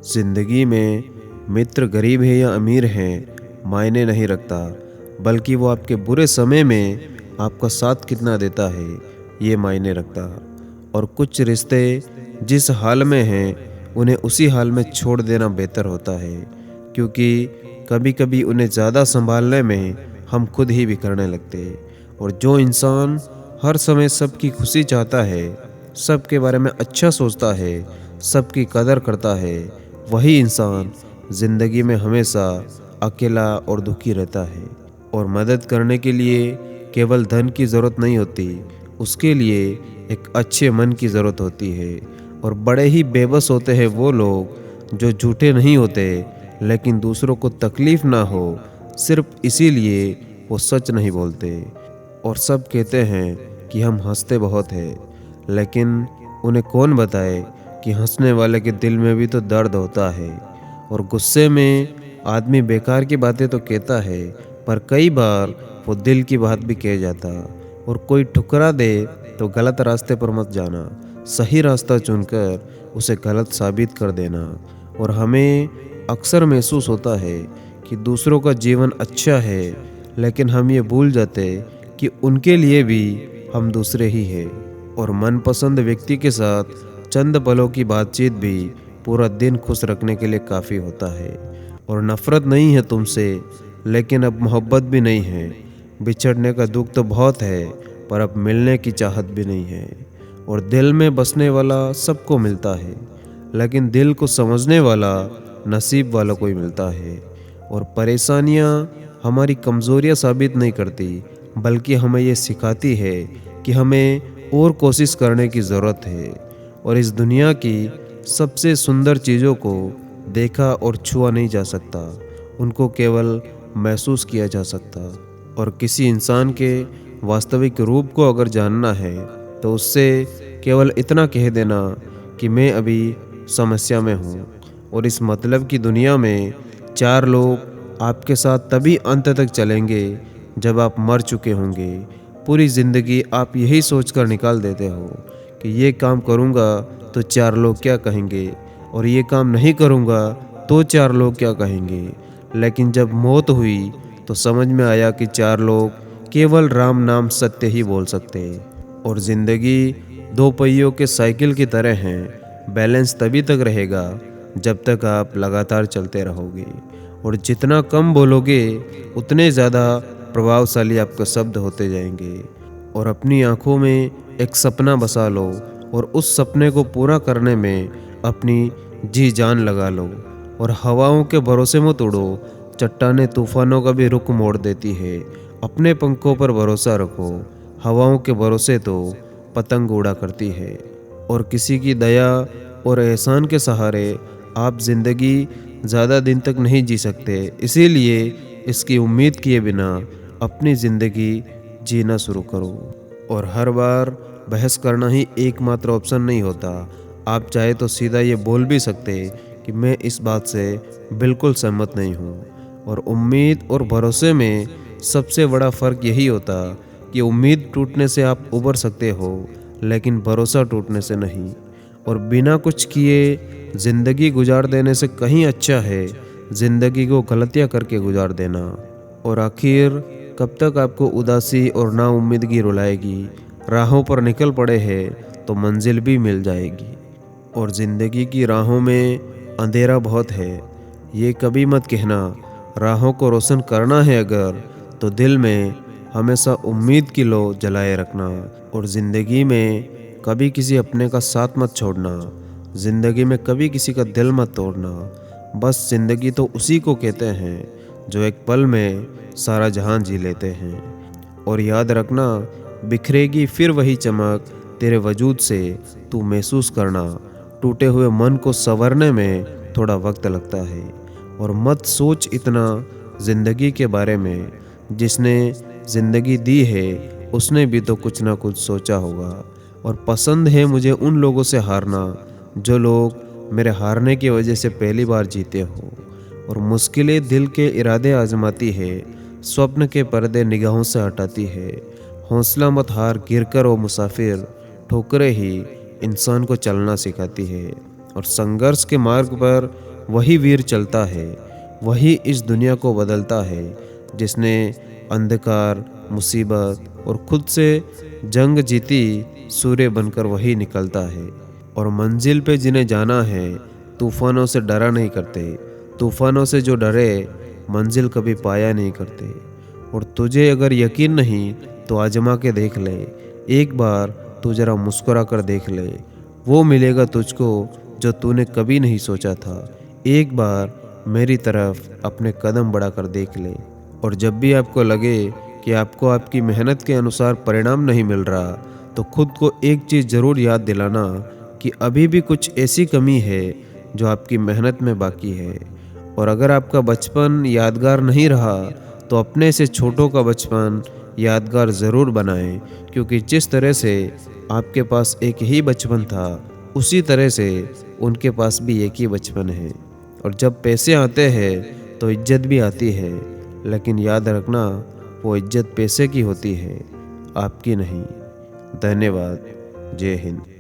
जिंदगी में मित्र गरीब है या अमीर है मायने नहीं रखता, बल्कि वो आपके बुरे समय में आपका साथ कितना देता है ये मायने रखता। और कुछ रिश्ते जिस हाल में हैं उन्हें उसी हाल में छोड़ देना बेहतर होता है, क्योंकि कभी कभी उन्हें ज़्यादा संभालने में हम खुद ही बिखरने लगते। और जो इंसान हर समय सबकी खुशी चाहता है, सबके बारे में अच्छा सोचता है, सबकी कदर करता है, वही इंसान ज़िंदगी में हमेशा अकेला और दुखी रहता है। और मदद करने के लिए केवल धन की ज़रूरत नहीं होती, उसके लिए एक अच्छे मन की ज़रूरत होती है। और बड़े ही बेबस होते हैं वो लोग जो झूठे नहीं होते, लेकिन दूसरों को तकलीफ़ ना हो सिर्फ इसीलिए वो सच नहीं बोलते। और सब कहते हैं कि हम हंसते बहुत हैं, लेकिन उन्हें कौन बताए कि हंसने वाले के दिल में भी तो दर्द होता है। और गुस्से में आदमी बेकार की बातें तो कहता है, पर कई बार वो दिल की बात भी कह जाता। और कोई ठुकरा दे तो गलत रास्ते पर मत जाना, सही रास्ता चुनकर उसे गलत साबित कर देना। और हमें अक्सर महसूस होता है कि दूसरों का जीवन अच्छा है, लेकिन हम ये भूल जाते कि उनके लिए भी हम दूसरे ही हैं। और मनपसंद व्यक्ति के साथ चंद पलों की बातचीत भी पूरा दिन खुश रखने के लिए काफ़ी होता है। और नफ़रत नहीं है तुमसे, लेकिन अब मोहब्बत भी नहीं है। बिछड़ने का दुख तो बहुत है, पर अब मिलने की चाहत भी नहीं है। और दिल में बसने वाला सबको मिलता है, लेकिन दिल को समझने वाला नसीब वालों को ही मिलता है। और परेशानियाँ हमारी कमज़ोरियाँ साबित नहीं करती, बल्कि हमें ये सिखाती है कि हमें और कोशिश करने की ज़रूरत है। और इस दुनिया की सबसे सुंदर चीज़ों को देखा और छुआ नहीं जा सकता, उनको केवल महसूस किया जा सकता। और किसी इंसान के वास्तविक रूप को अगर जानना है तो उससे केवल इतना कह देना कि मैं अभी समस्या में हूँ। और इस मतलब की दुनिया में चार लोग आपके साथ तभी अंत तक चलेंगे जब आप मर चुके होंगे। पूरी ज़िंदगी आप यही सोचकर निकाल देते हो कि ये काम करूँगा तो चार लोग क्या कहेंगे, और ये काम नहीं करूँगा तो चार लोग क्या कहेंगे। लेकिन जब मौत हुई तो समझ में आया कि चार लोग केवल राम नाम सत्य ही बोल सकते। और ज़िंदगी दो पहियों के साइकिल की तरह है, बैलेंस तभी तक रहेगा जब तक आप लगातार चलते रहोगे। और जितना कम बोलोगे उतने ज़्यादा प्रभावशाली आपके शब्द होते जाएंगे। और अपनी आँखों में एक सपना बसा लो और उस सपने को पूरा करने में अपनी जी जान लगा लो। और हवाओं के भरोसे मत उड़ो, चट्टानें तूफानों का भी रुख मोड़ देती है। अपने पंखों पर भरोसा रखो, हवाओं के भरोसे तो पतंग उड़ा करती है। और किसी की दया और एहसान के सहारे आप जिंदगी ज़्यादा दिन तक नहीं जी सकते, इसीलिए इसकी उम्मीद किए बिना अपनी ज़िंदगी जीना शुरू करो। और हर बार बहस करना ही एकमात्र ऑप्शन नहीं होता। आप चाहे तो सीधा ये बोल भी सकते कि मैं इस बात से बिल्कुल सहमत नहीं हूँ। और उम्मीद और भरोसे में सबसे बड़ा फ़र्क यही होता कि उम्मीद टूटने से आप उबर सकते हो, लेकिन भरोसा टूटने से नहीं। और बिना कुछ किए ज़िंदगी गुजार देने से कहीं अच्छा है ज़िंदगी को गलतियाँ करके गुजार देना। और आखिर कब तक आपको उदासी और नाउम्मीदगी रुलाएगी। राहों पर निकल पड़े हैं तो मंजिल भी मिल जाएगी। और ज़िंदगी की राहों में अंधेरा बहुत है, ये कभी मत कहना। राहों को रोशन करना है अगर, तो दिल में हमेशा उम्मीद की लो जलाए रखना। और ज़िंदगी में कभी किसी अपने का साथ मत छोड़ना, ज़िंदगी में कभी किसी का दिल मत तोड़ना। बस ज़िंदगी तो उसी को कहते हैं जो एक पल में सारा जहां जी लेते हैं। और याद रखना, बिखरेगी फिर वही चमक तेरे वजूद से, तू महसूस करना टूटे हुए मन को संवरने में थोड़ा वक्त लगता है। और मत सोच इतना ज़िंदगी के बारे में, जिसने ज़िंदगी दी है उसने भी तो कुछ ना कुछ सोचा होगा। और पसंद है मुझे उन लोगों से हारना जो लोग मेरे हारने की वजह से पहली बार जीते हो। और मुश्किलें दिल के इरादे आजमाती है, स्वप्न के पर्दे निगाहों से हटाती है। हौसला मत हार, गिरकर ओ मुसाफिर, ठोकरें ही इंसान को चलना सिखाती है। और संघर्ष के मार्ग पर वही वीर चलता है, वही इस दुनिया को बदलता है। जिसने अंधकार, मुसीबत और खुद से जंग जीती, सूर्य बनकर वही निकलता है। और मंजिल पे जिन्हें जाना है, तूफानों से डरा नहीं करते। तूफानों से जो डरे, मंजिल कभी पाया नहीं करते। और तुझे अगर यकीन नहीं तो आजमा के देख ले, एक बार तू जरा मुस्कुरा कर देख ले। वो मिलेगा तुझको जो तूने कभी नहीं सोचा था। एक बार मेरी तरफ अपने कदम बढ़ाकर देख ले। और जब भी आपको लगे कि आपको आपकी मेहनत के अनुसार परिणाम नहीं मिल रहा, तो खुद को एक चीज़ ज़रूर याद दिलाना कि अभी भी कुछ ऐसी कमी है जो आपकी मेहनत में बाकी है। और अगर आपका बचपन यादगार नहीं रहा, तो अपने से छोटों का बचपन यादगार ज़रूर बनाएं, क्योंकि जिस तरह से आपके पास एक ही बचपन था, उसी तरह से उनके पास भी एक ही बचपन है। और जब पैसे आते हैं तो इज्जत भी आती है, लेकिन याद रखना, वो इज्जत पैसे की होती है, आपकी नहीं। धन्यवाद। जय हिंद।